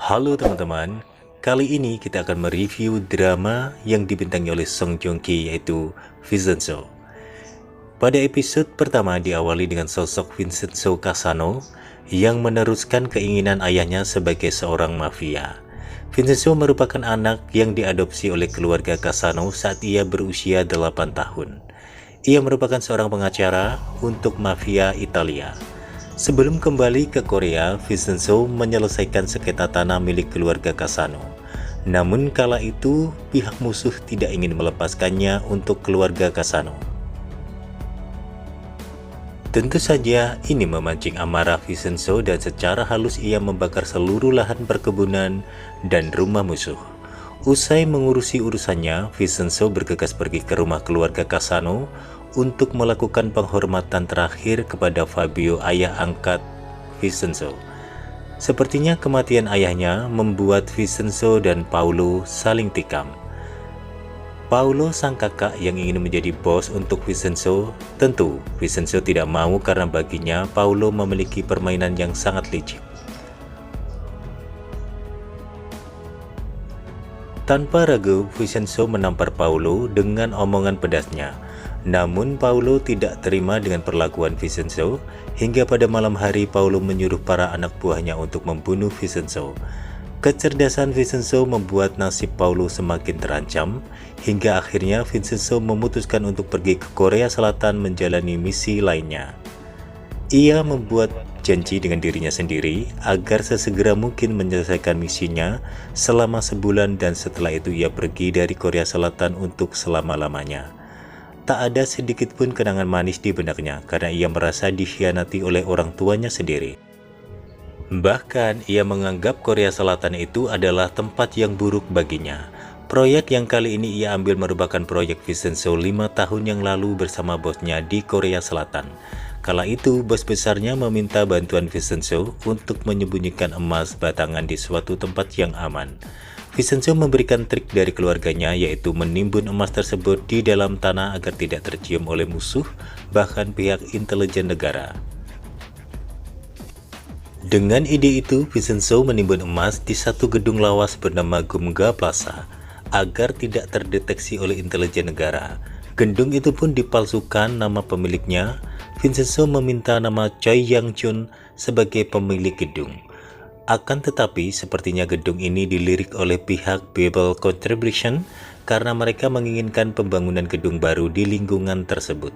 Halo teman-teman, kali ini kita akan mereview drama yang dibintangi oleh Song Joong Ki, yaitu Vincenzo. Pada episode pertama diawali dengan sosok Vincenzo Cassano yang meneruskan keinginan ayahnya sebagai seorang mafia. Vincenzo merupakan anak yang diadopsi oleh keluarga Cassano saat ia berusia 8 tahun. Ia merupakan seorang pengacara untuk mafia Italia. Sebelum kembali ke Korea, Vincenzo menyelesaikan sengketa tanah milik keluarga Cassano. Namun kala itu, pihak musuh tidak ingin melepaskannya untuk keluarga Cassano. Tentu saja ini memancing amarah Vincenzo dan secara halus ia membakar seluruh lahan perkebunan dan rumah musuh. Usai mengurusi urusannya, Vincenzo bergegas pergi ke rumah keluarga Cassano untuk melakukan penghormatan terakhir kepada Fabio, ayah angkat Vincenzo. Sepertinya kematian ayahnya membuat Vincenzo dan Paolo saling tikam. Paolo, sang kakak yang ingin menjadi bos untuk Vincenzo, tentu Vincenzo tidak mau karena baginya Paolo memiliki permainan yang sangat licik. Tanpa ragu, Vincenzo menampar Paolo dengan omongan pedasnya. Namun Paolo tidak terima dengan perlakuan Vincenzo, hingga pada malam hari Paolo menyuruh para anak buahnya untuk membunuh Vincenzo. Kecerdasan Vincenzo membuat nasib Paolo semakin terancam, hingga akhirnya Vincenzo memutuskan untuk pergi ke Korea Selatan menjalani misi lainnya. Ia membuat janji dengan dirinya sendiri agar sesegera mungkin menyelesaikan misinya selama sebulan, dan setelah itu ia pergi dari Korea Selatan untuk selama-lamanya. Tak ada sedikit pun kenangan manis di benaknya karena ia merasa dikhianati oleh orang tuanya sendiri. Bahkan ia menganggap Korea Selatan itu adalah tempat yang buruk baginya. Proyek yang kali ini ia ambil merupakan proyek Vincenzo 5 tahun yang lalu bersama bosnya di Korea Selatan. Kala itu bos besarnya meminta bantuan Vincenzo untuk menyembunyikan emas batangan di suatu tempat yang aman. Vincenzo memberikan trik dari keluarganya, yaitu menimbun emas tersebut di dalam tanah agar tidak tercium oleh musuh, bahkan pihak intelijen negara. Dengan ide itu, Vincenzo menimbun emas di satu gedung lawas bernama Gumga Plaza agar tidak terdeteksi oleh intelijen negara. Gedung itu pun dipalsukan nama pemiliknya. Vincenzo meminta nama Choi Yang-jun sebagai pemilik gedung. Akan tetapi, sepertinya gedung ini dilirik oleh pihak Babel Contribution karena mereka menginginkan pembangunan gedung baru di lingkungan tersebut.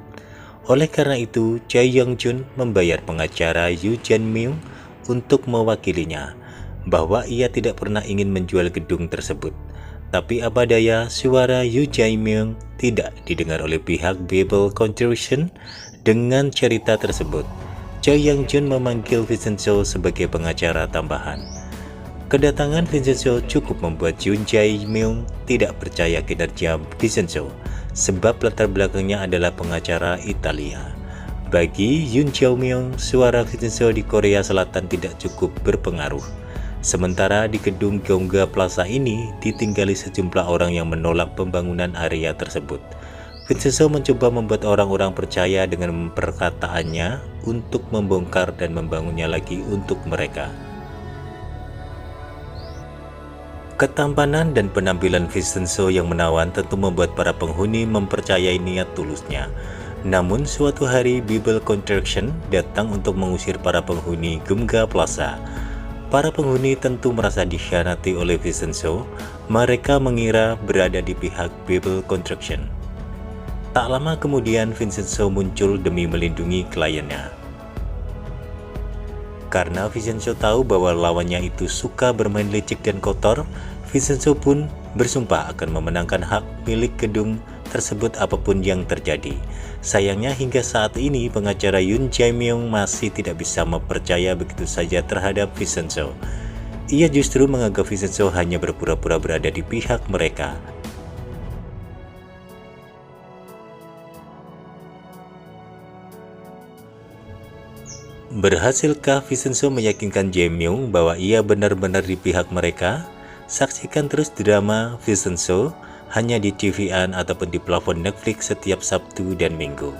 Oleh karena itu, Choi Yang-jun membayar pengacara Yu Jae-myung untuk mewakilinya, bahwa ia tidak pernah ingin menjual gedung tersebut. Tapi apa daya, suara Yu Jae-myung tidak didengar oleh pihak Babel Contribution. Dengan cerita tersebut, Choi Yang-jun memanggil Vincenzo sebagai pengacara tambahan. Kedatangan Vincenzo cukup membuat Yoon Jae-myung tidak percaya kinerja Vincenzo, sebab latar belakangnya adalah pengacara Italia. Bagi Yoon Jae-myung, suara Vincenzo di Korea Selatan tidak cukup berpengaruh. Sementara di gedung Gyeongga Plaza ini ditinggali sejumlah orang yang menolak pembangunan area tersebut. Vincenzo mencoba membuat orang-orang percaya dengan perkataannya untuk membongkar dan membangunnya lagi untuk mereka. Ketampanan dan penampilan Vincenzo yang menawan tentu membuat para penghuni mempercayai niat tulusnya. Namun suatu hari Babel Construction datang untuk mengusir para penghuni Gumga Plaza. Para penghuni tentu merasa dikhianati oleh Vincenzo. Mereka mengira berada di pihak Babel Construction. Tak lama kemudian Vincenzo muncul demi melindungi kliennya. Karena Vincenzo tahu bahwa lawannya itu suka bermain licik dan kotor, Vincenzo pun bersumpah akan memenangkan hak milik gedung tersebut apapun yang terjadi. Sayangnya hingga saat ini pengacara Yoon Jae-myung masih tidak bisa mempercaya begitu saja terhadap Vincenzo. Ia justru menganggap Vincenzo hanya berpura-pura berada di pihak mereka. Berhasilkah Vincenzo meyakinkan Jae-myung bahwa ia benar-benar di pihak mereka? Saksikan terus drama Vincenzo hanya di TV-an ataupun di plafon Netflix setiap Sabtu dan Minggu.